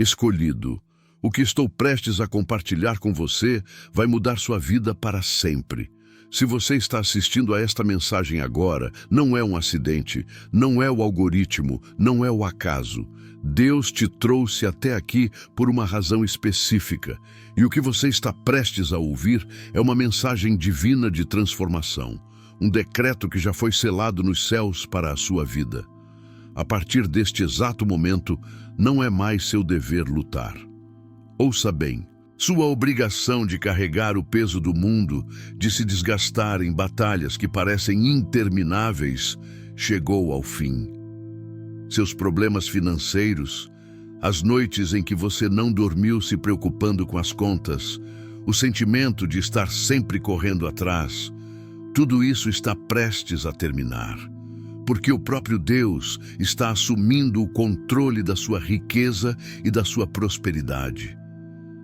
Escolhido, o que estou prestes a compartilhar com você vai mudar sua vida para sempre. Se você está assistindo a esta mensagem agora, não é um acidente, não é o algoritmo, não é o acaso. Deus te trouxe até aqui por uma razão específica, e o que você está prestes a ouvir é uma mensagem divina de transformação, um decreto que já foi selado nos céus para a sua vida. A partir deste exato momento, não é mais seu dever lutar. Ouça bem, sua obrigação de carregar o peso do mundo, de se desgastar em batalhas que parecem intermináveis, chegou ao fim. Seus problemas financeiros, as noites em que você não dormiu se preocupando com as contas, o sentimento de estar sempre correndo atrás, tudo isso está prestes a terminar. Porque o próprio Deus está assumindo o controle da sua riqueza e da sua prosperidade.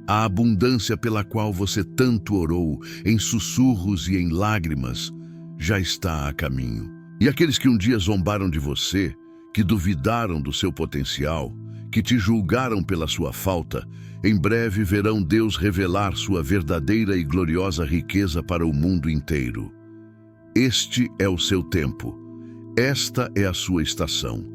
A abundância pela qual você tanto orou, em sussurros e em lágrimas, já está a caminho. E aqueles que um dia zombaram de você, que duvidaram do seu potencial, que te julgaram pela sua falta, em breve verão Deus revelar sua verdadeira e gloriosa riqueza para o mundo inteiro. Este é o seu tempo. Esta é a sua estação,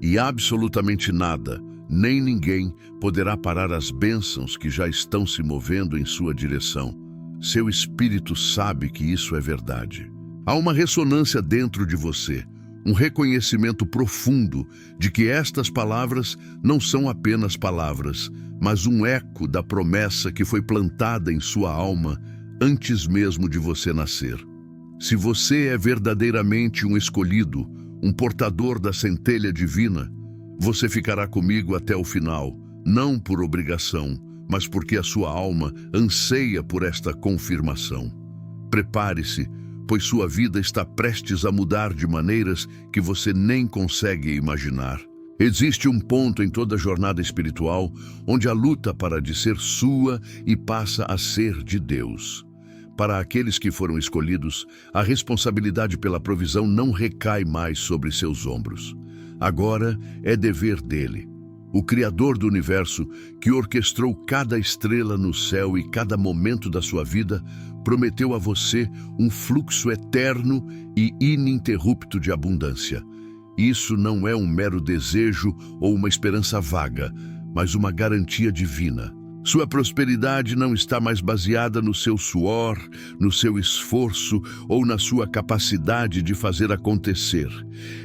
e absolutamente nada, nem ninguém, poderá parar as bênçãos que já estão se movendo em sua direção. Seu espírito sabe que isso é verdade. Há uma ressonância dentro de você, um reconhecimento profundo de que estas palavras não são apenas palavras, mas um eco da promessa que foi plantada em sua alma antes mesmo de você nascer. Se você é verdadeiramente um escolhido, um portador da centelha divina, você ficará comigo até o final, não por obrigação, mas porque a sua alma anseia por esta confirmação. Prepare-se, pois sua vida está prestes a mudar de maneiras que você nem consegue imaginar. Existe um ponto em toda a jornada espiritual onde a luta para de ser sua e passa a ser de Deus. Para aqueles que foram escolhidos, a responsabilidade pela provisão não recai mais sobre seus ombros. Agora é dever dele. O Criador do Universo, que orquestrou cada estrela no céu e cada momento da sua vida, prometeu a você um fluxo eterno e ininterrupto de abundância. Isso não é um mero desejo ou uma esperança vaga, mas uma garantia divina. Sua prosperidade não está mais baseada no seu suor, no seu esforço ou na sua capacidade de fazer acontecer.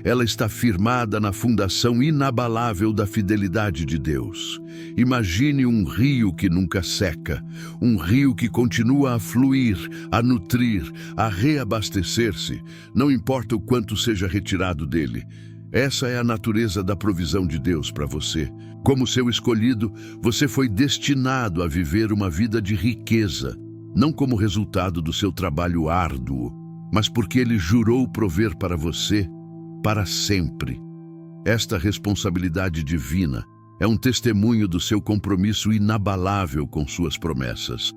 Ela está firmada na fundação inabalável da fidelidade de Deus. Imagine um rio que nunca seca, um rio que continua a fluir, a nutrir, a reabastecer-se, não importa o quanto seja retirado dele. Essa é a natureza da provisão de Deus para você. Como seu escolhido, você foi destinado a viver uma vida de riqueza, não como resultado do seu trabalho árduo, mas porque Ele jurou prover para você para sempre. Esta responsabilidade divina é um testemunho do seu compromisso inabalável com suas promessas.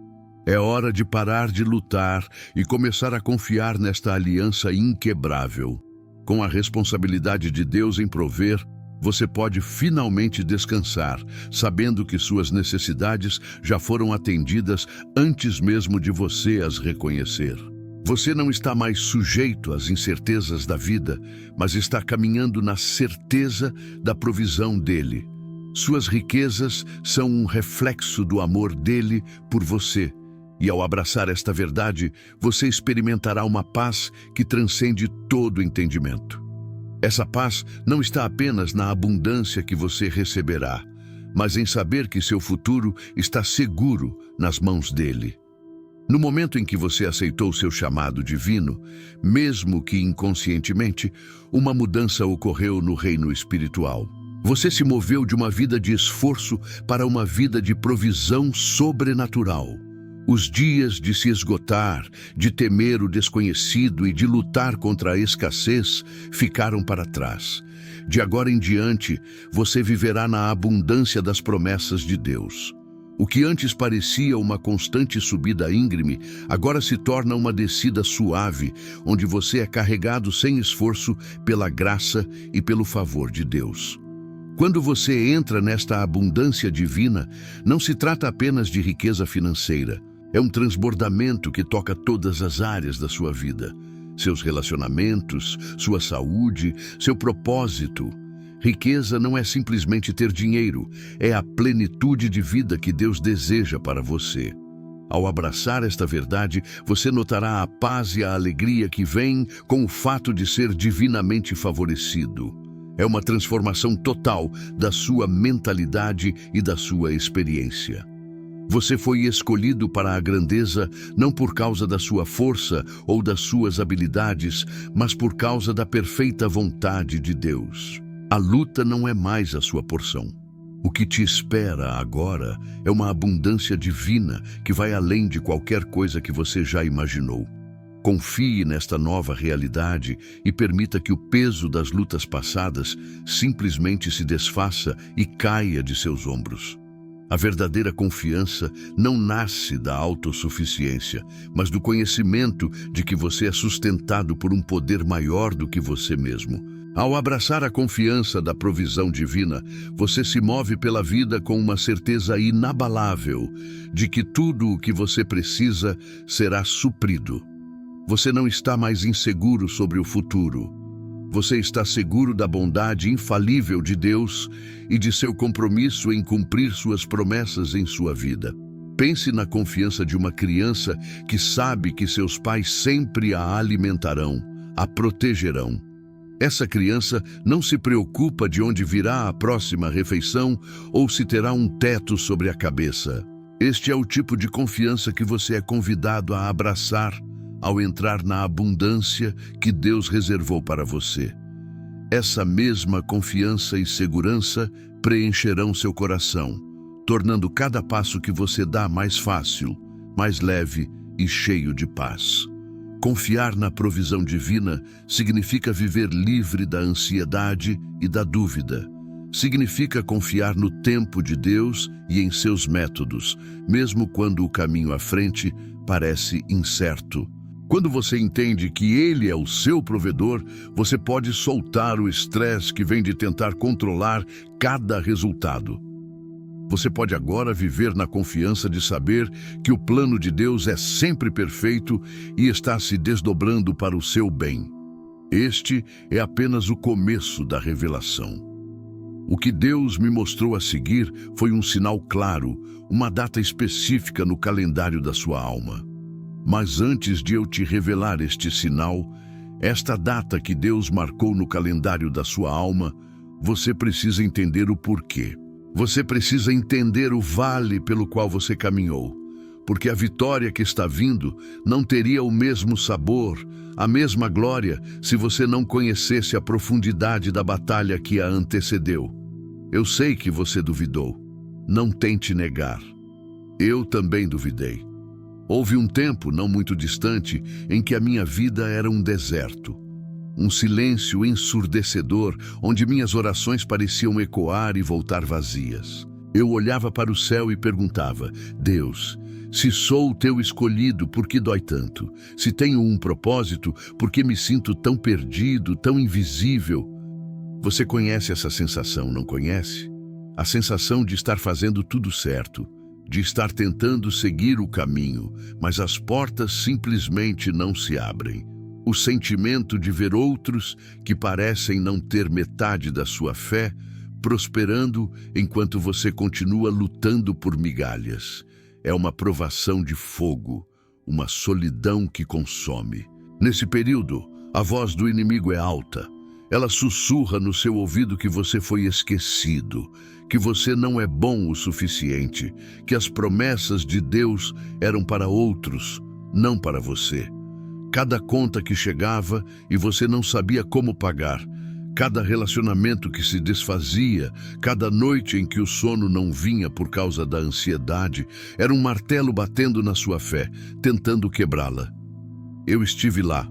É hora de parar de lutar e começar a confiar nesta aliança inquebrável. Com a responsabilidade de Deus em prover, você pode finalmente descansar, sabendo que suas necessidades já foram atendidas antes mesmo de você as reconhecer. Você não está mais sujeito às incertezas da vida, mas está caminhando na certeza da provisão dele. Suas riquezas são um reflexo do amor dele por você. E ao abraçar esta verdade, você experimentará uma paz que transcende todo entendimento. Essa paz não está apenas na abundância que você receberá, mas em saber que seu futuro está seguro nas mãos dele. No momento em que você aceitou seu chamado divino, mesmo que inconscientemente, uma mudança ocorreu no reino espiritual. Você se moveu de uma vida de esforço para uma vida de provisão sobrenatural. Os dias de se esgotar, de temer o desconhecido e de lutar contra a escassez ficaram para trás. De agora em diante, você viverá na abundância das promessas de Deus. O que antes parecia uma constante subida íngreme, agora se torna uma descida suave, onde você é carregado sem esforço pela graça e pelo favor de Deus. Quando você entra nesta abundância divina, não se trata apenas de riqueza financeira. É um transbordamento que toca todas as áreas da sua vida. Seus relacionamentos, sua saúde, seu propósito. Riqueza não é simplesmente ter dinheiro, é a plenitude de vida que Deus deseja para você. Ao abraçar esta verdade, você notará a paz e a alegria que vem com o fato de ser divinamente favorecido. É uma transformação total da sua mentalidade e da sua experiência. Você foi escolhido para a grandeza não por causa da sua força ou das suas habilidades, mas por causa da perfeita vontade de Deus. A luta não é mais a sua porção. O que te espera agora é uma abundância divina que vai além de qualquer coisa que você já imaginou. Confie nesta nova realidade e permita que o peso das lutas passadas simplesmente se desfaça e caia de seus ombros. A verdadeira confiança não nasce da autossuficiência, mas do conhecimento de que você é sustentado por um poder maior do que você mesmo. Ao abraçar a confiança da provisão divina, você se move pela vida com uma certeza inabalável de que tudo o que você precisa será suprido. Você não está mais inseguro sobre o futuro. Você está seguro da bondade infalível de Deus e de seu compromisso em cumprir suas promessas em sua vida. Pense na confiança de uma criança que sabe que seus pais sempre a alimentarão, a protegerão. Essa criança não se preocupa de onde virá a próxima refeição ou se terá um teto sobre a cabeça. Este é o tipo de confiança que você é convidado a abraçar ao entrar na abundância que Deus reservou para você. Essa mesma confiança e segurança preencherão seu coração, tornando cada passo que você dá mais fácil, mais leve e cheio de paz. Confiar na provisão divina significa viver livre da ansiedade e da dúvida. Significa confiar no tempo de Deus e em seus métodos, mesmo quando o caminho à frente parece incerto. Quando você entende que Ele é o seu provedor, você pode soltar o estresse que vem de tentar controlar cada resultado. Você pode agora viver na confiança de saber que o plano de Deus é sempre perfeito e está se desdobrando para o seu bem. Este é apenas o começo da revelação. O que Deus me mostrou a seguir foi um sinal claro, uma data específica no calendário da sua alma. Mas antes de eu te revelar este sinal, esta data que Deus marcou no calendário da sua alma, você precisa entender o porquê. Você precisa entender o vale pelo qual você caminhou, porque a vitória que está vindo não teria o mesmo sabor, a mesma glória, se você não conhecesse a profundidade da batalha que a antecedeu. Eu sei que você duvidou. Não tente negar. Eu também duvidei. Houve um tempo, não muito distante, em que a minha vida era um deserto. Um silêncio ensurdecedor, onde minhas orações pareciam ecoar e voltar vazias. Eu olhava para o céu e perguntava: Deus, se sou o teu escolhido, por que dói tanto? Se tenho um propósito, por que me sinto tão perdido, tão invisível? Você conhece essa sensação, não conhece? A sensação de estar fazendo tudo certo, de estar tentando seguir o caminho, mas as portas simplesmente não se abrem. O sentimento de ver outros que parecem não ter metade da sua fé prosperando enquanto você continua lutando por migalhas. É uma provação de fogo, uma solidão que consome. Nesse período, a voz do inimigo é alta. Ela sussurra no seu ouvido que você foi esquecido, que você não é bom o suficiente, que as promessas de Deus eram para outros, não para você. Cada conta que chegava e você não sabia como pagar, cada relacionamento que se desfazia, cada noite em que o sono não vinha por causa da ansiedade, era um martelo batendo na sua fé, tentando quebrá-la. Eu estive lá.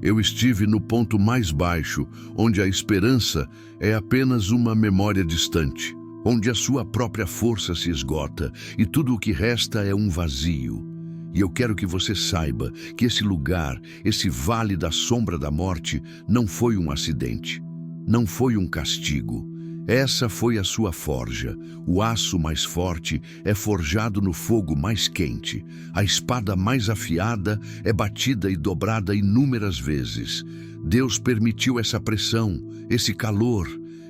Eu estive no ponto mais baixo, onde a esperança é apenas uma memória distante, onde a sua própria força se esgota e tudo o que resta é um vazio. E eu quero que você saiba que esse lugar, esse vale da sombra da morte, não foi um acidente, não foi um castigo. Essa foi a sua forja. O aço mais forte é forjado no fogo mais quente. A espada mais afiada é batida e dobrada inúmeras vezes. Deus permitiu essa pressão, esse calor,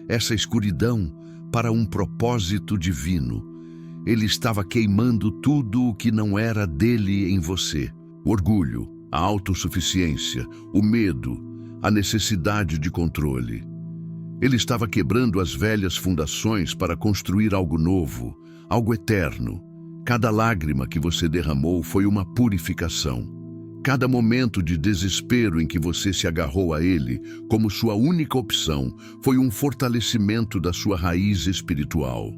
essa escuridão para um propósito divino. Ele estava queimando tudo o que não era dele em você. O orgulho, a autossuficiência, o medo, a necessidade de controle. Ele estava quebrando as velhas fundações para construir algo novo, algo eterno. Cada lágrima que você derramou foi uma purificação. Cada momento de desespero em que você se agarrou a ele como sua única opção foi um fortalecimento da sua raiz espiritual.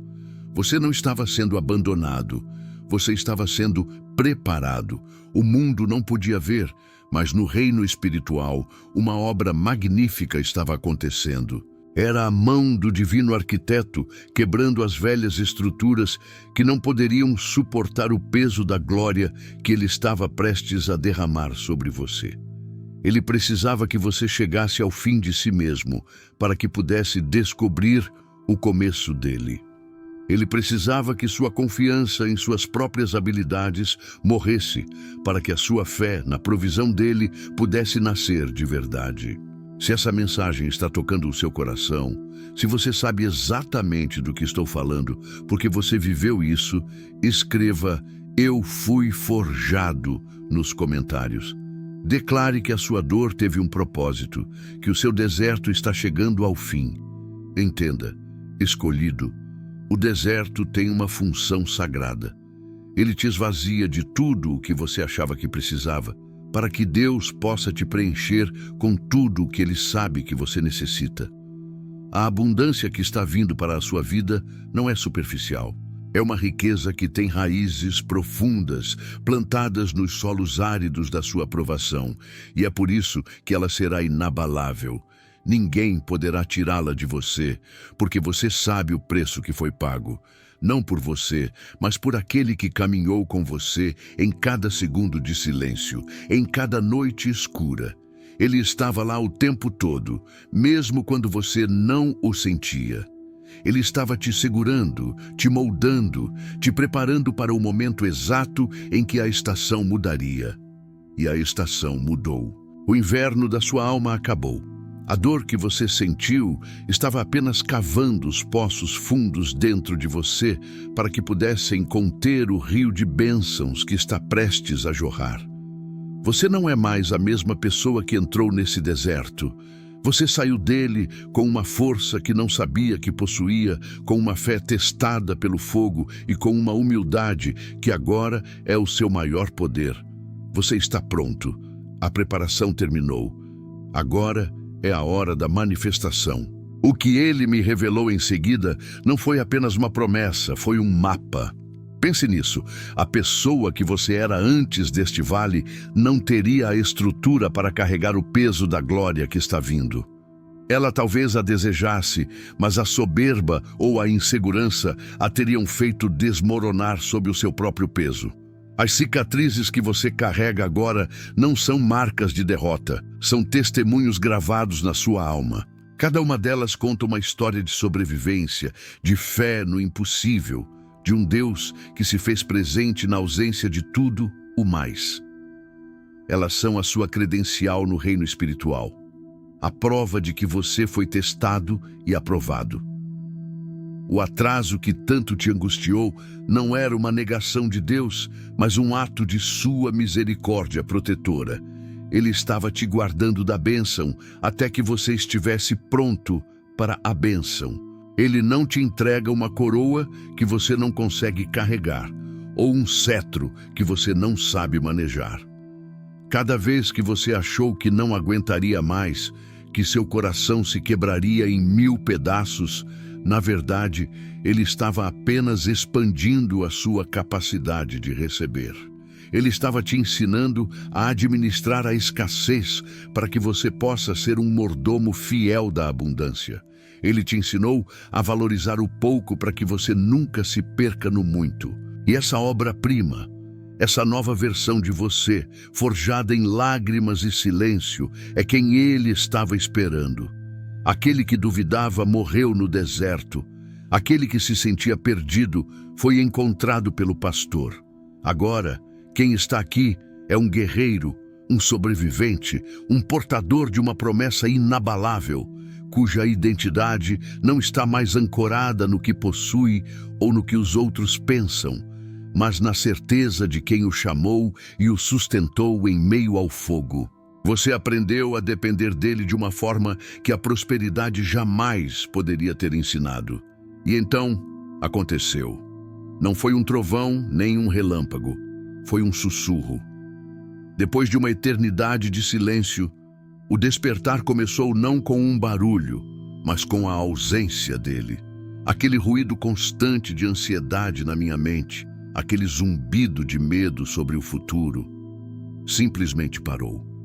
Você não estava sendo abandonado, você estava sendo preparado. O mundo não podia ver, mas no reino espiritual, uma obra magnífica estava acontecendo. Era a mão do divino arquiteto quebrando as velhas estruturas que não poderiam suportar o peso da glória que ele estava prestes a derramar sobre você. Ele precisava que você chegasse ao fim de si mesmo para que pudesse descobrir o começo dele. Ele precisava que sua confiança em suas próprias habilidades morresse para que a sua fé na provisão dele pudesse nascer de verdade. Se essa mensagem está tocando o seu coração, se você sabe exatamente do que estou falando, porque você viveu isso, escreva "Eu fui forjado" nos comentários. Declare que a sua dor teve um propósito, que o seu deserto está chegando ao fim. Entenda, escolhido, o deserto tem uma função sagrada. Ele te esvazia de tudo o que você achava que precisava, para que Deus possa te preencher com tudo o que Ele sabe que você necessita. A abundância que está vindo para a sua vida não é superficial. É uma riqueza que tem raízes profundas, plantadas nos solos áridos da sua aprovação, e é por isso que ela será inabalável. Ninguém poderá tirá-la de você, porque você sabe o preço que foi pago. Não por você, mas por aquele que caminhou com você em cada segundo de silêncio, em cada noite escura. Ele estava lá o tempo todo, mesmo quando você não o sentia. Ele estava te segurando, te moldando, te preparando para o momento exato em que a estação mudaria. E a estação mudou. O inverno da sua alma acabou. A dor que você sentiu estava apenas cavando os poços fundos dentro de você para que pudessem conter o rio de bênçãos que está prestes a jorrar. Você não é mais a mesma pessoa que entrou nesse deserto. Você saiu dele com uma força que não sabia que possuía, com uma fé testada pelo fogo e com uma humildade que agora é o seu maior poder. Você está pronto. A preparação terminou. Agora é a hora da manifestação. O que ele me revelou em seguida não foi apenas uma promessa, foi um mapa. Pense nisso. A pessoa que você era antes deste vale não teria a estrutura para carregar o peso da glória que está vindo. Ela talvez a desejasse, mas a soberba ou a insegurança a teriam feito desmoronar sob o seu próprio peso. As cicatrizes que você carrega agora não são marcas de derrota, são testemunhos gravados na sua alma. Cada uma delas conta uma história de sobrevivência, de fé no impossível, de um Deus que se fez presente na ausência de tudo o mais. Elas são a sua credencial no reino espiritual, a prova de que você foi testado e aprovado. O atraso que tanto te angustiou não era uma negação de Deus, mas um ato de sua misericórdia protetora. Ele estava te guardando da bênção até que você estivesse pronto para a bênção. Ele não te entrega uma coroa que você não consegue carregar, ou um cetro que você não sabe manejar. Cada vez que você achou que não aguentaria mais, que seu coração se quebraria em 1000 pedaços, na verdade, ele estava apenas expandindo a sua capacidade de receber. Ele estava te ensinando a administrar a escassez para que você possa ser um mordomo fiel da abundância. Ele te ensinou a valorizar o pouco para que você nunca se perca no muito. E essa obra-prima, essa nova versão de você, forjada em lágrimas e silêncio, é quem ele estava esperando. Aquele que duvidava morreu no deserto. Aquele que se sentia perdido foi encontrado pelo pastor. Agora, quem está aqui é um guerreiro, um sobrevivente, um portador de uma promessa inabalável, cuja identidade não está mais ancorada no que possui ou no que os outros pensam, mas na certeza de quem o chamou e o sustentou em meio ao fogo. Você aprendeu a depender dele de uma forma que a prosperidade jamais poderia ter ensinado. E então, aconteceu. Não foi um trovão nem um relâmpago, foi um sussurro. Depois de uma eternidade de silêncio, o despertar começou não com um barulho, mas com a ausência dele. Aquele ruído constante de ansiedade na minha mente, aquele zumbido de medo sobre o futuro, simplesmente parou.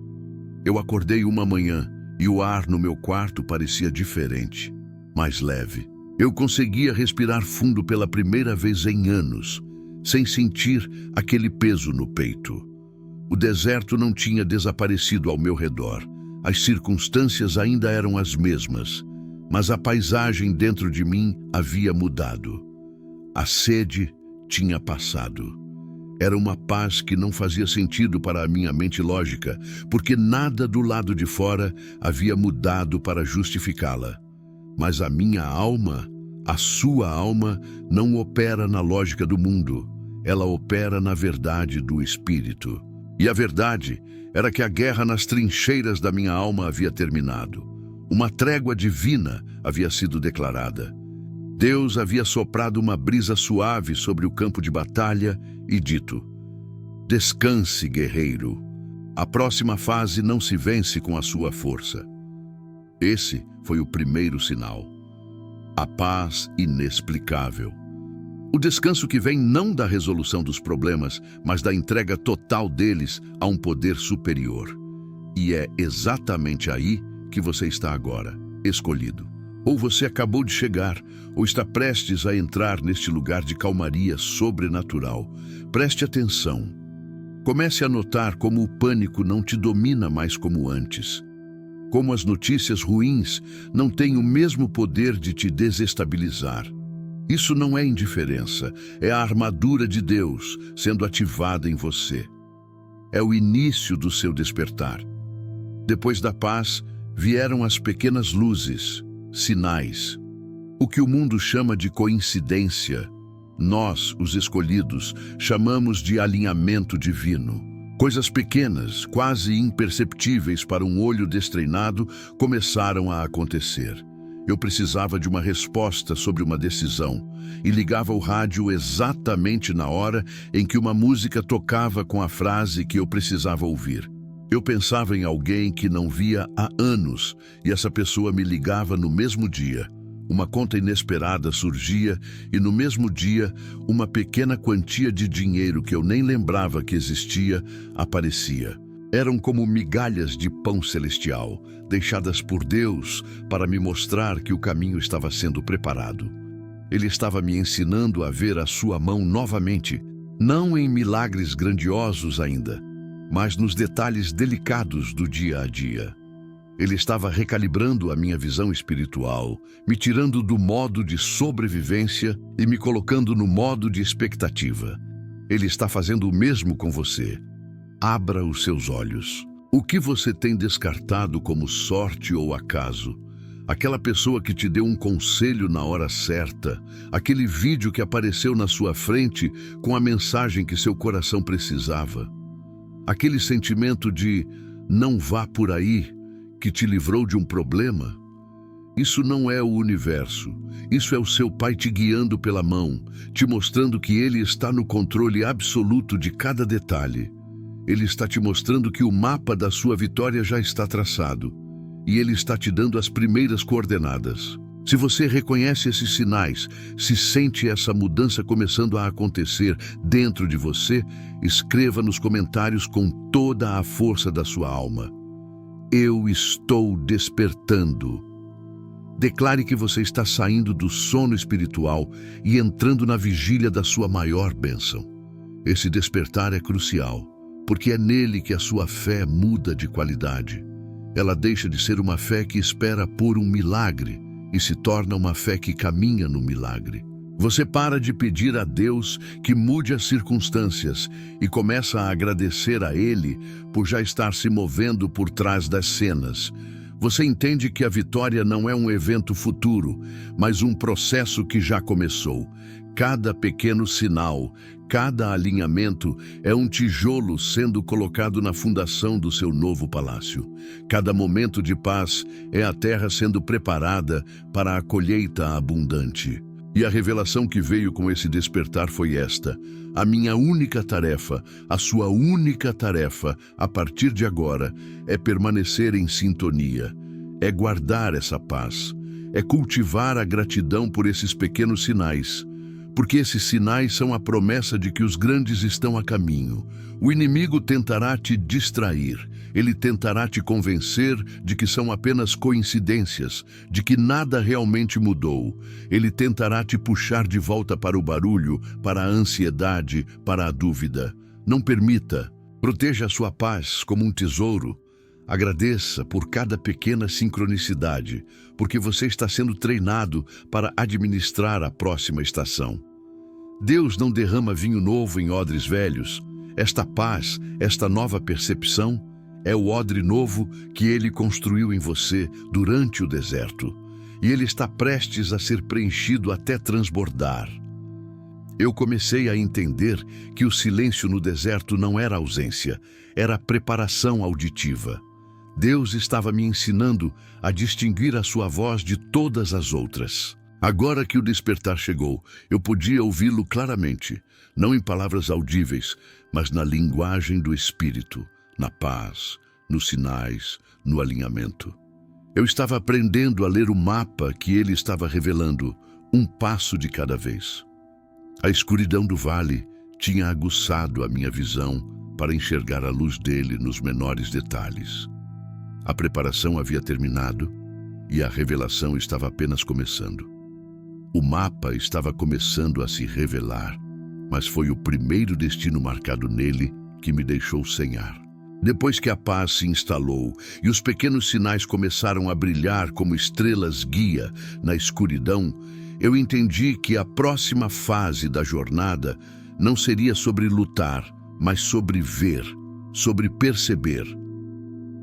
Eu acordei uma manhã e o ar no meu quarto parecia diferente, mais leve. Eu conseguia respirar fundo pela primeira vez em anos, sem sentir aquele peso no peito. O deserto não tinha desaparecido ao meu redor. As circunstâncias ainda eram as mesmas, mas a paisagem dentro de mim havia mudado. A sede tinha passado. Era uma paz que não fazia sentido para a minha mente lógica, porque nada do lado de fora havia mudado para justificá-la. Mas a minha alma, a sua alma, não opera na lógica do mundo. Ela opera na verdade do Espírito. E a verdade era que a guerra nas trincheiras da minha alma havia terminado. Uma trégua divina havia sido declarada. Deus havia soprado uma brisa suave sobre o campo de batalha e dito: descanse, guerreiro. A próxima fase não se vence com a sua força. Esse foi o primeiro sinal. A paz inexplicável. O descanso que vem não da resolução dos problemas, mas da entrega total deles a um poder superior. E é exatamente aí que você está agora, escolhido. Ou você acabou de chegar, ou está prestes a entrar neste lugar de calmaria sobrenatural. Preste atenção. Comece a notar como o pânico não te domina mais como antes. Como as notícias ruins não têm o mesmo poder de te desestabilizar. Isso não é indiferença, é a armadura de Deus sendo ativada em você. É o início do seu despertar. Depois da paz, vieram as pequenas luzes, sinais. O que o mundo chama de coincidência, nós, os escolhidos, chamamos de alinhamento divino. Coisas pequenas, quase imperceptíveis para um olho destreinado, começaram a acontecer. Eu precisava de uma resposta sobre uma decisão e ligava o rádio exatamente na hora em que uma música tocava com a frase que eu precisava ouvir. Eu pensava em alguém que não via há anos e essa pessoa me ligava no mesmo dia. Uma conta inesperada surgia e no mesmo dia uma pequena quantia de dinheiro que eu nem lembrava que existia aparecia. Eram como migalhas de pão celestial, deixadas por Deus para me mostrar que o caminho estava sendo preparado. Ele estava me ensinando a ver a sua mão novamente, não em milagres grandiosos ainda, mas nos detalhes delicados do dia a dia. Ele estava recalibrando a minha visão espiritual, me tirando do modo de sobrevivência e me colocando no modo de expectativa. Ele está fazendo o mesmo com você. Abra os seus olhos. O que você tem descartado como sorte ou acaso? Aquela pessoa que te deu um conselho na hora certa, aquele vídeo que apareceu na sua frente com a mensagem que seu coração precisava. Aquele sentimento de não vá por aí, que te livrou de um problema. Isso não é o universo, isso é o seu Pai te guiando pela mão, te mostrando que Ele está no controle absoluto de cada detalhe. Ele está te mostrando que o mapa da sua vitória já está traçado, e Ele está te dando as primeiras coordenadas. Se você reconhece esses sinais, se sente essa mudança começando a acontecer dentro de você, escreva nos comentários com toda a força da sua alma: eu estou despertando. Declare que você está saindo do sono espiritual e entrando na vigília da sua maior bênção. Esse despertar é crucial, porque é nele que a sua fé muda de qualidade. Ela deixa de ser uma fé que espera por um milagre e se torna uma fé que caminha no milagre. Você para de pedir a Deus que mude as circunstâncias e começa a agradecer a Ele por já estar se movendo por trás das cenas. Você entende que a vitória não é um evento futuro, mas um processo que já começou. Cada pequeno sinal, cada alinhamento é um tijolo sendo colocado na fundação do seu novo palácio. Cada momento de paz é a terra sendo preparada para a colheita abundante. E a revelação que veio com esse despertar foi esta: a minha única tarefa, a sua única tarefa, a partir de agora, é permanecer em sintonia, é guardar essa paz, é cultivar a gratidão por esses pequenos sinais, porque esses sinais são a promessa de que os grandes estão a caminho. O inimigo tentará te distrair, ele tentará te convencer de que são apenas coincidências, de que nada realmente mudou. Ele tentará te puxar de volta para o barulho, para a ansiedade, para a dúvida. Não permita. Proteja a sua paz como um tesouro. Agradeça por cada pequena sincronicidade, porque você está sendo treinado para administrar a próxima estação. Deus não derrama vinho novo em odres velhos. Esta paz, esta nova percepção, é o odre novo que Ele construiu em você durante o deserto. E ele está prestes a ser preenchido até transbordar. Eu comecei a entender que o silêncio no deserto não era ausência, era preparação auditiva. Deus estava me ensinando a distinguir a sua voz de todas as outras. Agora que o despertar chegou, eu podia ouvi-lo claramente, não em palavras audíveis, mas na linguagem do Espírito, na paz, nos sinais, no alinhamento. Eu estava aprendendo a ler o mapa que ele estava revelando, um passo de cada vez. A escuridão do vale tinha aguçado a minha visão para enxergar a luz dele nos menores detalhes. A preparação havia terminado e a revelação estava apenas começando. O mapa estava começando a se revelar, mas foi o primeiro destino marcado nele que me deixou sem ar. Depois que a paz se instalou e os pequenos sinais começaram a brilhar como estrelas guia na escuridão, eu entendi que a próxima fase da jornada não seria sobre lutar, mas sobre ver, sobre perceber.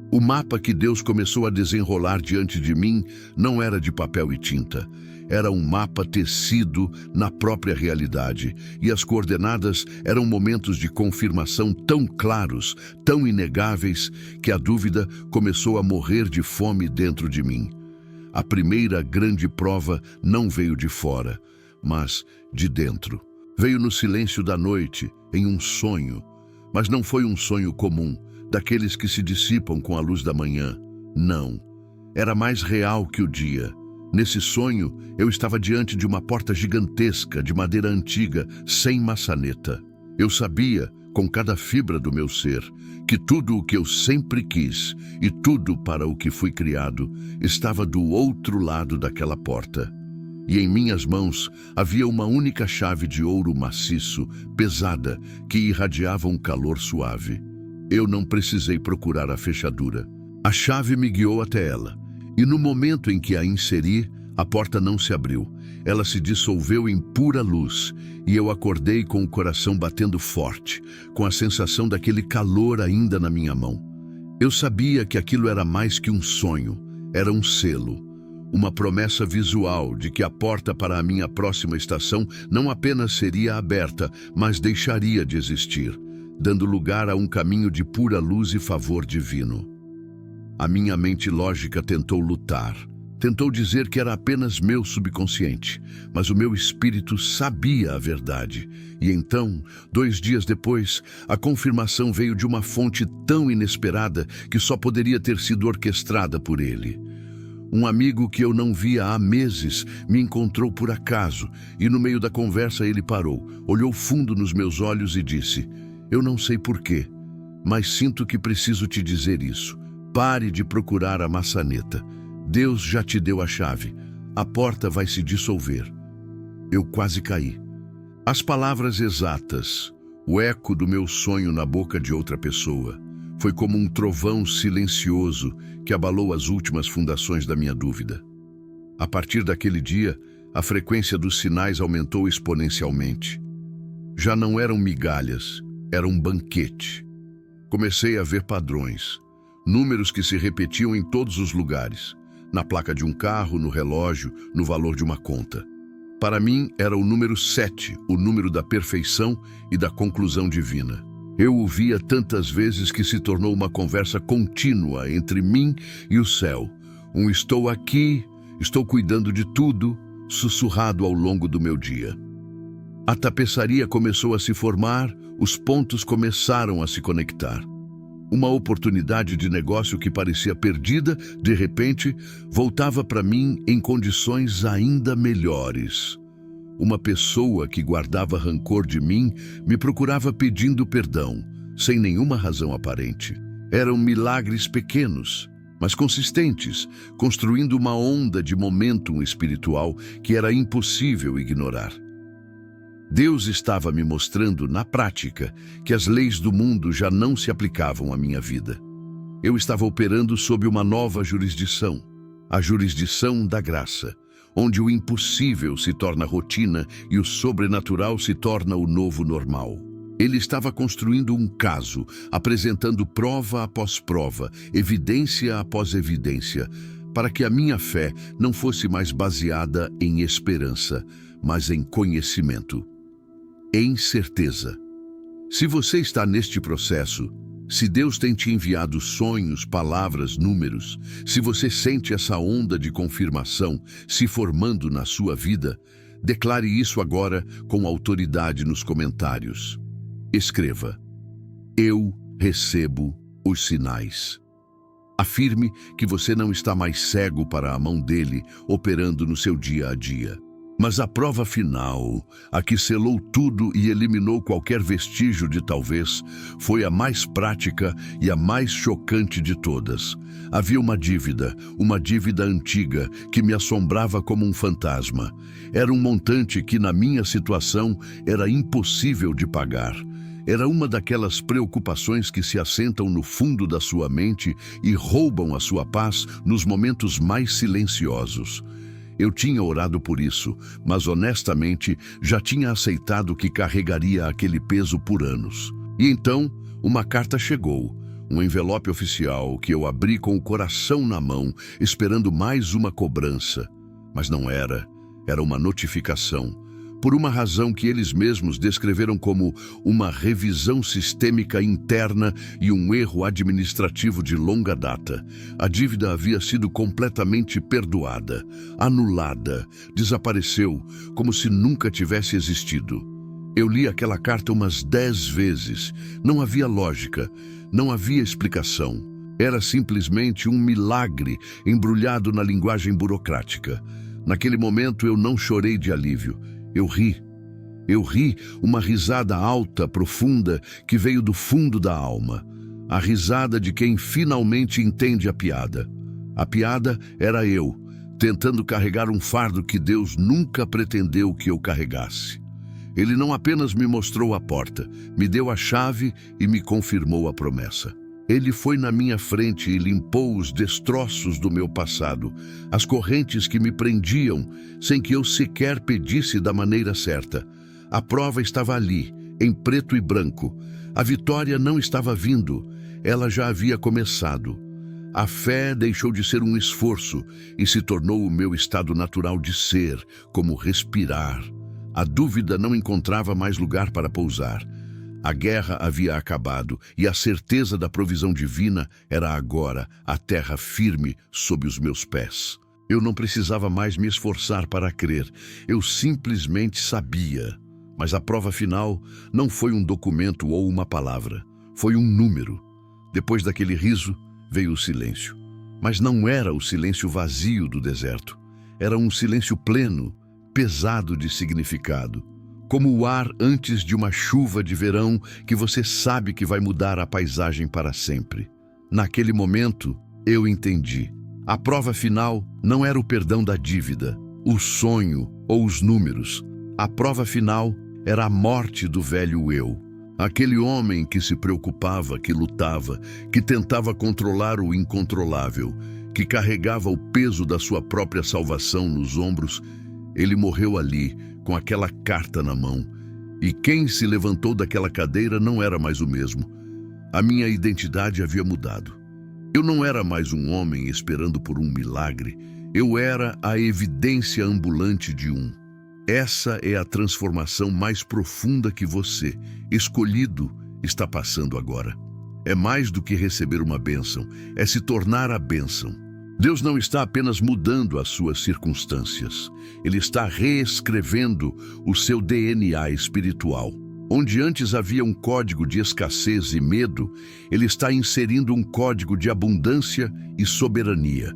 O mapa que Deus começou a desenrolar diante de mim não era de papel e tinta. Era um mapa tecido na própria realidade, e as coordenadas eram momentos de confirmação tão claros, tão inegáveis, que a dúvida começou a morrer de fome dentro de mim. A primeira grande prova não veio de fora, mas de dentro. Veio no silêncio da noite, em um sonho, mas não foi um sonho comum, daqueles que se dissipam com a luz da manhã. Não, era mais real que o dia. Nesse sonho, eu estava diante de uma porta gigantesca, de madeira antiga, sem maçaneta. Eu sabia, com cada fibra do meu ser, que tudo o que eu sempre quis e tudo para o que fui criado estava do outro lado daquela porta. E em minhas mãos havia uma única chave de ouro maciço, pesada, que irradiava um calor suave. Eu não precisei procurar a fechadura. A chave me guiou até ela. E no momento em que a inseri, a porta não se abriu. Ela se dissolveu em pura luz, e eu acordei com o coração batendo forte, com a sensação daquele calor ainda na minha mão. Eu sabia que aquilo era mais que um sonho, era um selo, uma promessa visual de que a porta para a minha próxima estação não apenas seria aberta, mas deixaria de existir, dando lugar a um caminho de pura luz e favor divino. A minha mente lógica tentou lutar. Tentou dizer que era apenas meu subconsciente, mas o meu espírito sabia a verdade. E então, 2 dias depois, a confirmação veio de uma fonte tão inesperada que só poderia ter sido orquestrada por ele. Um amigo que eu não via há meses me encontrou por acaso, e no meio da conversa ele parou, olhou fundo nos meus olhos e disse: "Eu não sei porquê, mas sinto que preciso te dizer isso. Pare de procurar a maçaneta. Deus já te deu a chave. A porta vai se dissolver." Eu quase caí. As palavras exatas, o eco do meu sonho na boca de outra pessoa. Foi como um trovão silencioso que abalou as últimas fundações da minha dúvida. A partir daquele dia, a frequência dos sinais aumentou exponencialmente. Já não eram migalhas, era um banquete. Comecei a ver padrões, números que se repetiam em todos os lugares, na placa de um carro, no relógio, no valor de uma conta. Para mim, era o número 7, o número da perfeição e da conclusão divina. Eu o via tantas vezes que se tornou uma conversa contínua entre mim e o céu. Um estou aqui, estou cuidando de tudo, sussurrado ao longo do meu dia. A tapeçaria começou a se formar, os pontos começaram a se conectar. Uma oportunidade de negócio que parecia perdida, de repente, voltava para mim em condições ainda melhores. Uma pessoa que guardava rancor de mim me procurava pedindo perdão, sem nenhuma razão aparente. Eram milagres pequenos, mas consistentes, construindo uma onda de momentum espiritual que era impossível ignorar. Deus estava me mostrando, na prática, que as leis do mundo já não se aplicavam à minha vida. Eu estava operando sob uma nova jurisdição, a jurisdição da graça, onde o impossível se torna rotina e o sobrenatural se torna o novo normal. Ele estava construindo um caso, apresentando prova após prova, evidência após evidência, para que a minha fé não fosse mais baseada em esperança, mas em conhecimento, em certeza. Se você está neste processo, se Deus tem te enviado sonhos, palavras, números, se você sente essa onda de confirmação se formando na sua vida, declare isso agora com autoridade nos comentários. Escreva: eu recebo os sinais. Afirme que você não está mais cego para a mão dele operando no seu dia a dia. Mas a prova final, a que selou tudo e eliminou qualquer vestígio de talvez, foi a mais prática e a mais chocante de todas. Havia uma dívida antiga que me assombrava como um fantasma. Era um montante que, na minha situação, era impossível de pagar. Era uma daquelas preocupações que se assentam no fundo da sua mente e roubam a sua paz nos momentos mais silenciosos. Eu tinha orado por isso, mas honestamente já tinha aceitado que carregaria aquele peso por anos. E então, uma carta chegou, um envelope oficial que eu abri com o coração na mão, esperando mais uma cobrança. Mas não era, era uma notificação. Por uma razão que eles mesmos descreveram como uma revisão sistêmica interna e um erro administrativo de longa data. A dívida havia sido completamente perdoada, anulada, desapareceu, como se nunca tivesse existido. Eu li aquela carta umas 10 vezes. Não havia lógica, não havia explicação. Era simplesmente um milagre embrulhado na linguagem burocrática. Naquele momento eu não chorei de alívio. Eu ri, uma risada alta, profunda, que veio do fundo da alma. A risada de quem finalmente entende a piada. A piada era eu, tentando carregar um fardo que Deus nunca pretendeu que eu carregasse. Ele não apenas me mostrou a porta, me deu a chave e me confirmou a promessa. Ele foi na minha frente e limpou os destroços do meu passado, as correntes que me prendiam, sem que eu sequer pedisse da maneira certa. A prova estava ali, em preto e branco. A vitória não estava vindo, ela já havia começado. A fé deixou de ser um esforço e se tornou o meu estado natural de ser, como respirar. A dúvida não encontrava mais lugar para pousar. A guerra havia acabado e a certeza da provisão divina era agora a terra firme sob os meus pés. Eu não precisava mais me esforçar para crer, eu simplesmente sabia. Mas a prova final não foi um documento ou uma palavra, foi um número. Depois daquele riso, veio o silêncio. Mas não era o silêncio vazio do deserto, era um silêncio pleno, pesado de significado. Como o ar antes de uma chuva de verão que você sabe que vai mudar a paisagem para sempre. Naquele momento, eu entendi. A prova final não era o perdão da dívida, o sonho ou os números. A prova final era a morte do velho eu. Aquele homem que se preocupava, que lutava, que tentava controlar o incontrolável, que carregava o peso da sua própria salvação nos ombros, ele morreu ali, com aquela carta na mão. E quem se levantou daquela cadeira não era mais o mesmo. A minha identidade havia mudado. Eu não era mais um homem esperando por um milagre. Eu era a evidência ambulante de um. Essa é a transformação mais profunda que você, escolhido, está passando agora. É mais do que receber uma bênção, é se tornar a bênção. Deus não está apenas mudando as suas circunstâncias, Ele está reescrevendo o seu DNA espiritual. Onde antes havia um código de escassez e medo, Ele está inserindo um código de abundância e soberania.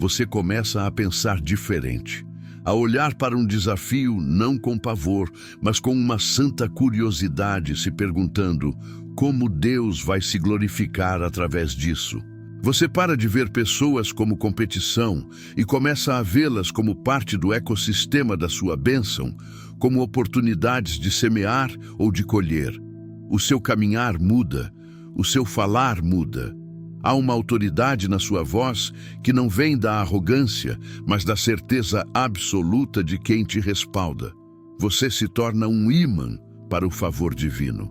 Você começa a pensar diferente, a olhar para um desafio não com pavor, mas com uma santa curiosidade, se perguntando como Deus vai se glorificar através disso. Você para de ver pessoas como competição e começa a vê-las como parte do ecossistema da sua bênção, como oportunidades de semear ou de colher. O seu caminhar muda, o seu falar muda. Há uma autoridade na sua voz que não vem da arrogância, mas da certeza absoluta de quem te respalda. Você se torna um ímã para o favor divino.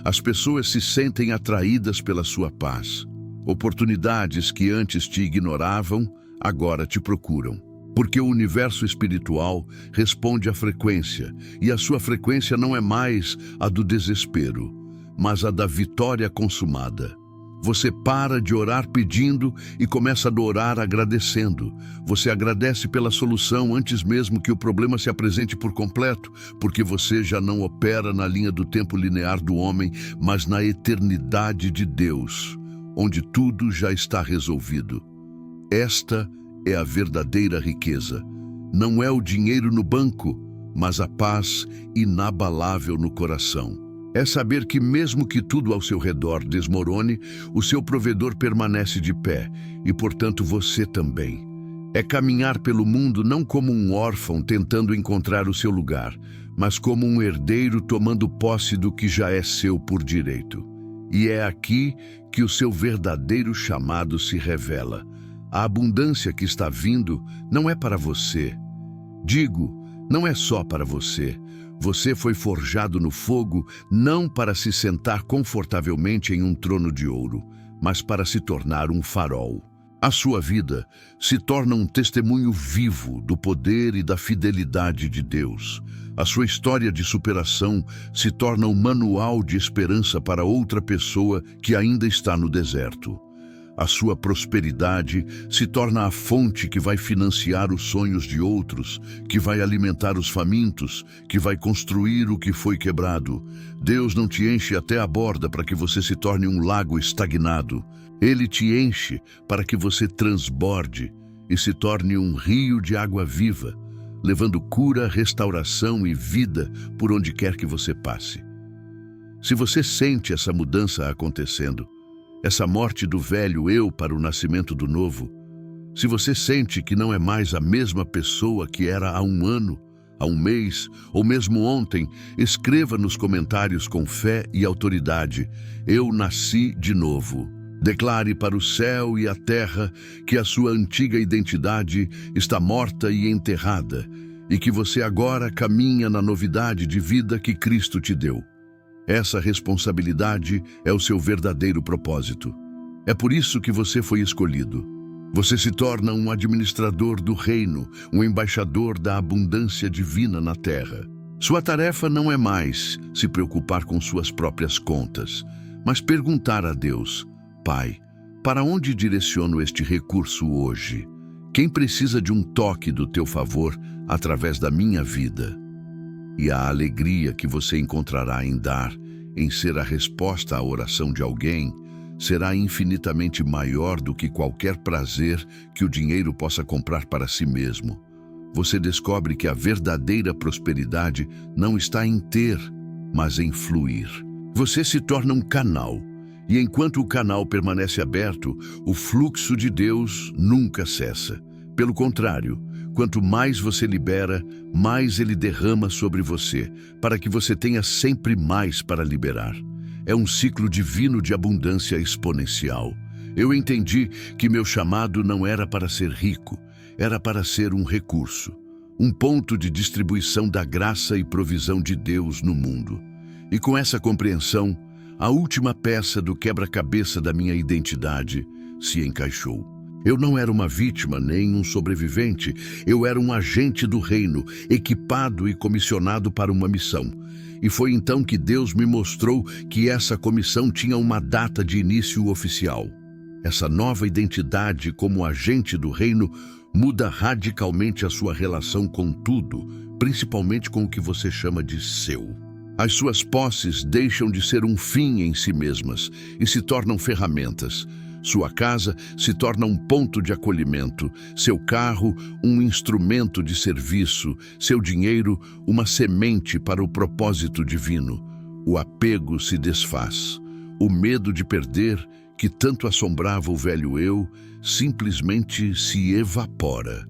As pessoas se sentem atraídas pela sua paz. Oportunidades que antes te ignoravam, agora te procuram. Porque o universo espiritual responde à frequência, e a sua frequência não é mais a do desespero, mas a da vitória consumada. Você para de orar pedindo e começa a orar agradecendo. Você agradece pela solução antes mesmo que o problema se apresente por completo, porque você já não opera na linha do tempo linear do homem, mas na eternidade de Deus, onde tudo já está resolvido. Esta é a verdadeira riqueza. Não é o dinheiro no banco, mas a paz inabalável no coração. É saber que mesmo que tudo ao seu redor desmorone, o seu provedor permanece de pé, e portanto você também. É caminhar pelo mundo não como um órfão tentando encontrar o seu lugar, mas como um herdeiro tomando posse do que já é seu por direito. E é aqui que o seu verdadeiro chamado se revela. A abundância que está vindo não é para você. Digo, não é só para você. Você foi forjado no fogo não para se sentar confortavelmente em um trono de ouro, mas para se tornar um farol. A sua vida se torna um testemunho vivo do poder e da fidelidade de Deus. A sua história de superação se torna um manual de esperança para outra pessoa que ainda está no deserto. A sua prosperidade se torna a fonte que vai financiar os sonhos de outros, que vai alimentar os famintos, que vai construir o que foi quebrado. Deus não te enche até a borda para que você se torne um lago estagnado. Ele te enche para que você transborde e se torne um rio de água viva, levando cura, restauração e vida por onde quer que você passe. Se você sente essa mudança acontecendo, essa morte do velho eu para o nascimento do novo, se você sente que não é mais a mesma pessoa que era há um ano, há um mês ou mesmo ontem, escreva nos comentários com fé e autoridade: eu nasci de novo. Declare para o céu e a terra que a sua antiga identidade está morta e enterrada e que você agora caminha na novidade de vida que Cristo te deu. Essa responsabilidade é o seu verdadeiro propósito. É por isso que você foi escolhido. Você se torna um administrador do reino, um embaixador da abundância divina na terra. Sua tarefa não é mais se preocupar com suas próprias contas, mas perguntar a Deus: Pai, para onde direciono este recurso hoje? Quem precisa de um toque do teu favor através da minha vida? E a alegria que você encontrará em dar, em ser a resposta à oração de alguém, será infinitamente maior do que qualquer prazer que o dinheiro possa comprar para si mesmo. Você descobre que a verdadeira prosperidade não está em ter, mas em fluir. Você se torna um canal, e enquanto o canal permanece aberto, o fluxo de Deus nunca cessa. Pelo contrário, quanto mais você libera, mais Ele derrama sobre você, para que você tenha sempre mais para liberar. é um ciclo divino de abundância exponencial. Eu entendi que meu chamado não era para ser rico, era para ser um recurso, um ponto de distribuição da graça e provisão de Deus no mundo. E com essa compreensão, a última peça do quebra-cabeça da minha identidade se encaixou. Eu não era uma vítima nem um sobrevivente, eu era um agente do reino, equipado e comissionado para uma missão. E foi então que Deus me mostrou que essa comissão tinha uma data de início oficial. Essa nova identidade como agente do reino muda radicalmente a sua relação com tudo, principalmente com o que você chama de seu. As suas posses deixam de ser um fim em si mesmas e se tornam ferramentas. Sua casa se torna um ponto de acolhimento, seu carro um instrumento de serviço, seu dinheiro uma semente para o propósito divino. O apego se desfaz. O medo de perder, que tanto assombrava o velho eu, simplesmente se evapora.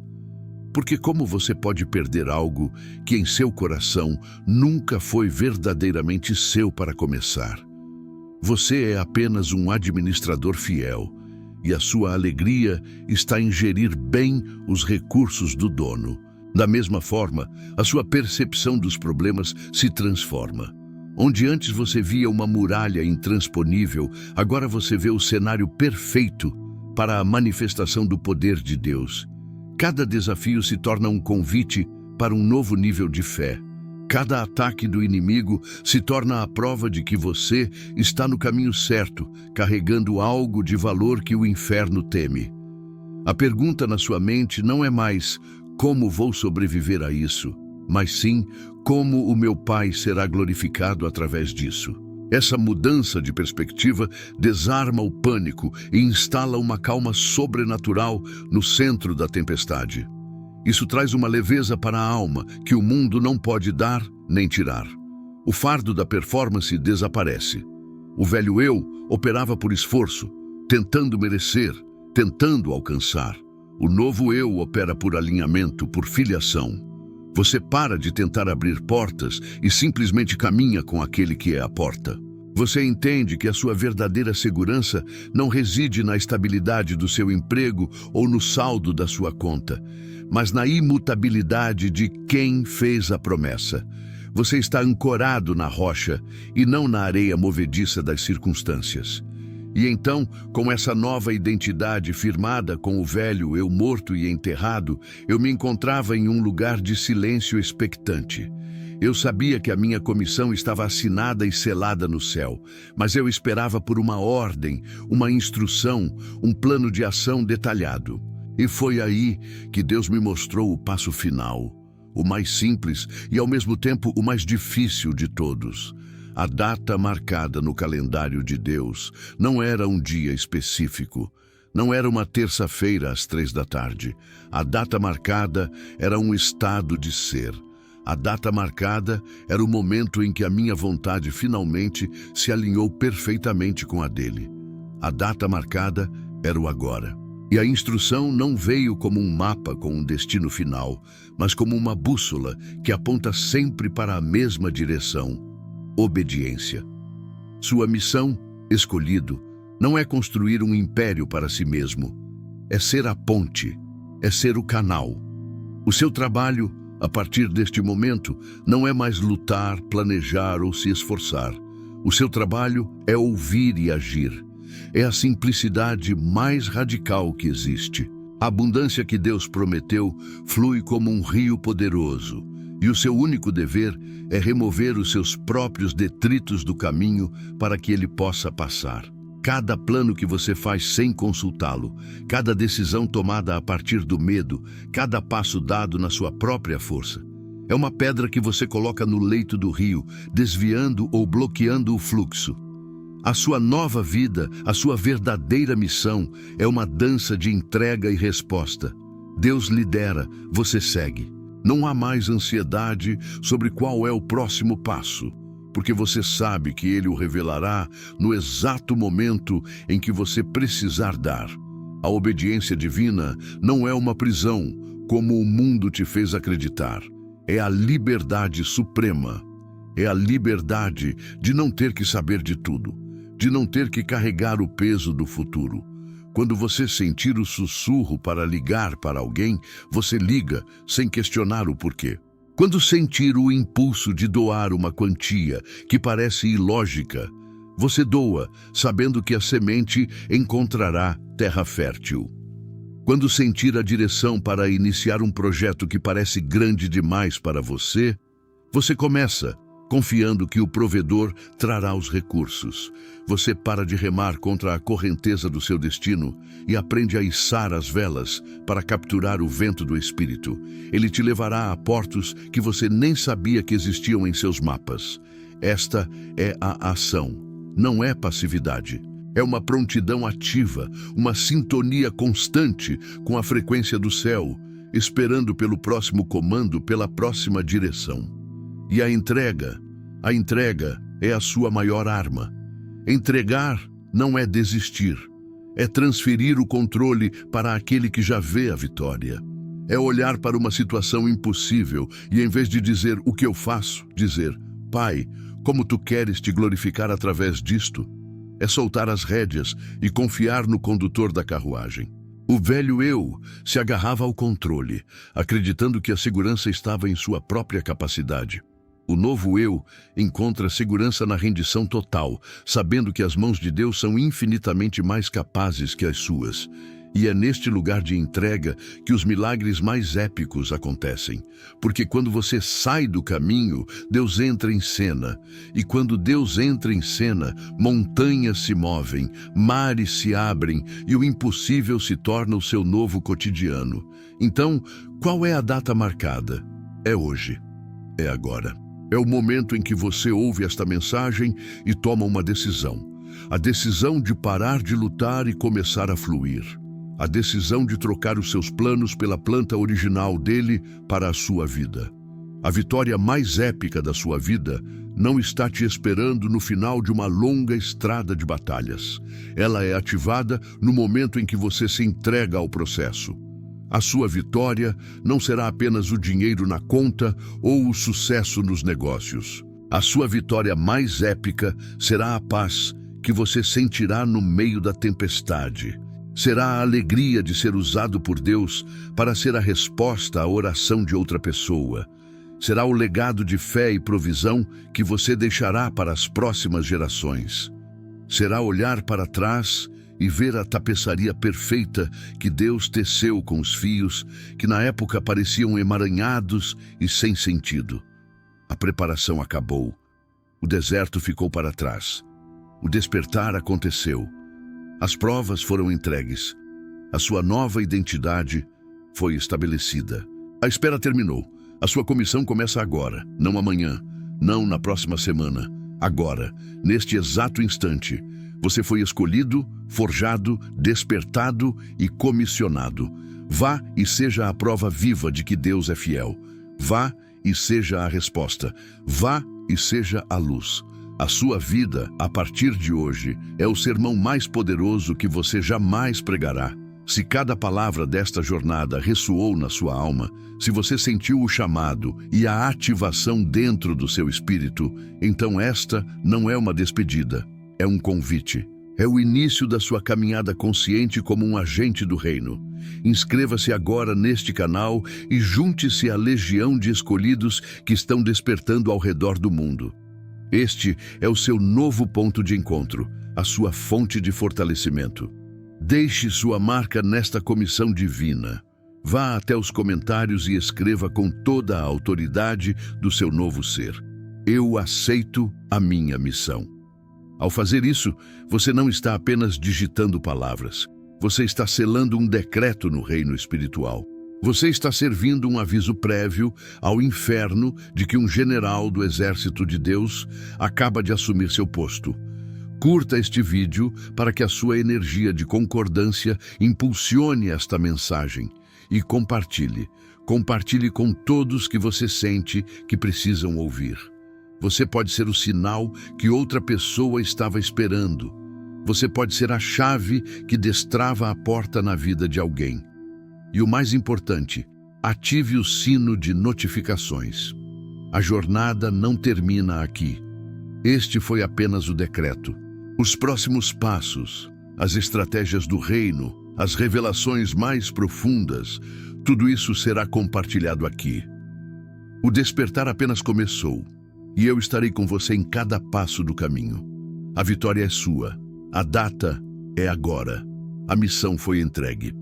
Porque como você pode perder algo que em seu coração nunca foi verdadeiramente seu para começar? Você é apenas um administrador fiel, e a sua alegria está em gerir bem os recursos do dono. Da mesma forma, a sua percepção dos problemas se transforma. Onde antes você via uma muralha intransponível, agora você vê o cenário perfeito para a manifestação do poder de Deus. Cada desafio se torna um convite para um novo nível de fé. Cada ataque do inimigo se torna a prova de que você está no caminho certo, carregando algo de valor que o inferno teme. A pergunta na sua mente não é mais como vou sobreviver a isso, mas sim como o meu Pai será glorificado através disso. Essa mudança de perspectiva desarma o pânico e instala uma calma sobrenatural no centro da tempestade. Isso traz uma leveza para a alma que o mundo não pode dar nem tirar. O fardo da performance desaparece. O velho eu operava por esforço, tentando merecer, tentando alcançar. O novo eu opera por alinhamento, por filiação. Você para de tentar abrir portas e simplesmente caminha com aquele que é a porta. Você entende que a sua verdadeira segurança não reside na estabilidade do seu emprego ou no saldo da sua conta, mas na imutabilidade de quem fez a promessa. Você está ancorado na rocha e não na areia movediça das circunstâncias. E então, com essa nova identidade firmada com o velho eu morto e enterrado, eu me encontrava em um lugar de silêncio expectante. Eu sabia que a minha comissão estava assinada e selada no céu, mas eu esperava por uma ordem, uma instrução, um plano de ação detalhado. E foi aí que Deus me mostrou o passo final, o mais simples e ao mesmo tempo o mais difícil de todos. A data marcada no calendário de Deus não era um dia específico, não era uma terça-feira às 3 da tarde. A data marcada era um estado de ser. A data marcada era o momento em que a minha vontade finalmente se alinhou perfeitamente com a dele. A data marcada era o agora. E a instrução não veio como um mapa com um destino final, mas como uma bússola que aponta sempre para a mesma direção: obediência. Sua missão, escolhido, não é construir um império para si mesmo. É ser a ponte, é ser o canal. O seu trabalho, a partir deste momento, não é mais lutar, planejar ou se esforçar. O seu trabalho é ouvir e agir. É a simplicidade mais radical que existe. A abundância que Deus prometeu flui como um rio poderoso, e o seu único dever é remover os seus próprios detritos do caminho para que ele possa passar. Cada plano que você faz sem consultá-lo, cada decisão tomada a partir do medo, cada passo dado na sua própria força, é uma pedra que você coloca no leito do rio, desviando ou bloqueando o fluxo. A sua nova vida, a sua verdadeira missão, é uma dança de entrega e resposta. Deus lidera, você segue. Não há mais ansiedade sobre qual é o próximo passo, porque você sabe que Ele o revelará no exato momento em que você precisar dar. A obediência divina não é uma prisão, como o mundo te fez acreditar. É a liberdade suprema. É a liberdade de não ter que saber de tudo, de não ter que carregar o peso do futuro. Quando você sentir o sussurro para ligar para alguém, você liga sem questionar o porquê. Quando sentir o impulso de doar uma quantia que parece ilógica, você doa, sabendo que a semente encontrará terra fértil. Quando sentir a direção para iniciar um projeto que parece grande demais para você, você começa, confiando que o provedor trará os recursos. Você para de remar contra a correnteza do seu destino e aprende a içar as velas para capturar o vento do Espírito. Ele te levará a portos que você nem sabia que existiam em seus mapas. Esta é a ação, não é passividade. É uma prontidão ativa, uma sintonia constante com a frequência do céu, esperando pelo próximo comando, pela próxima direção. E a entrega é a sua maior arma. Entregar não é desistir, é transferir o controle para aquele que já vê a vitória. É olhar para uma situação impossível e, em vez de dizer o que eu faço, dizer: Pai, como tu queres te glorificar através disto? É soltar as rédeas e confiar no condutor da carruagem. O velho eu se agarrava ao controle, acreditando que a segurança estava em sua própria capacidade. O novo eu encontra segurança na rendição total, sabendo que as mãos de Deus são infinitamente mais capazes que as suas. E é neste lugar de entrega que os milagres mais épicos acontecem. Porque quando você sai do caminho, Deus entra em cena. E quando Deus entra em cena, montanhas se movem, mares se abrem e o impossível se torna o seu novo cotidiano. Então, qual é a data marcada? É hoje. É agora. É o momento em que você ouve esta mensagem e toma uma decisão. A decisão de parar de lutar e começar a fluir. A decisão de trocar os seus planos pela planta original dele para a sua vida. A vitória mais épica da sua vida não está te esperando no final de uma longa estrada de batalhas. Ela é ativada no momento em que você se entrega ao processo. A sua vitória não será apenas o dinheiro na conta ou o sucesso nos negócios. A sua vitória mais épica será a paz que você sentirá no meio da tempestade. Será a alegria de ser usado por Deus para ser a resposta à oração de outra pessoa. Será o legado de fé e provisão que você deixará para as próximas gerações. Será olhar para trás e ver a tapeçaria perfeita que Deus teceu com os fios que na época pareciam emaranhados e sem sentido. A preparação acabou. O deserto ficou para trás. O despertar aconteceu. As provas foram entregues. A sua nova identidade foi estabelecida. A espera terminou. A sua comissão começa agora, não amanhã, não na próxima semana. Agora, neste exato instante, você foi escolhido, forjado, despertado e comissionado. Vá e seja a prova viva de que Deus é fiel. Vá e seja a resposta. Vá e seja a luz. A sua vida, a partir de hoje, é o sermão mais poderoso que você jamais pregará. Se cada palavra desta jornada ressoou na sua alma, se você sentiu o chamado e a ativação dentro do seu espírito, então esta não é uma despedida, é um convite. É o início da sua caminhada consciente como um agente do reino. Inscreva-se agora neste canal e junte-se à legião de escolhidos que estão despertando ao redor do mundo. Este é o seu novo ponto de encontro, a sua fonte de fortalecimento. Deixe sua marca nesta comissão divina. Vá até os comentários e escreva com toda a autoridade do seu novo ser: Eu aceito a minha missão. Ao fazer isso, você não está apenas digitando palavras. Você está selando um decreto no reino espiritual. Você está servindo um aviso prévio ao inferno de que um general do exército de Deus acaba de assumir seu posto. Curta este vídeo para que a sua energia de concordância impulsione esta mensagem e compartilhe. Compartilhe com todos que você sente que precisam ouvir. Você pode ser o sinal que outra pessoa estava esperando. Você pode ser a chave que destrava a porta na vida de alguém. E o mais importante, ative o sino de notificações. A jornada não termina aqui. Este foi apenas o decreto. Os próximos passos, as estratégias do reino, as revelações mais profundas, tudo isso será compartilhado aqui. O despertar apenas começou, e eu estarei com você em cada passo do caminho. A vitória é sua. A data é agora. A missão foi entregue.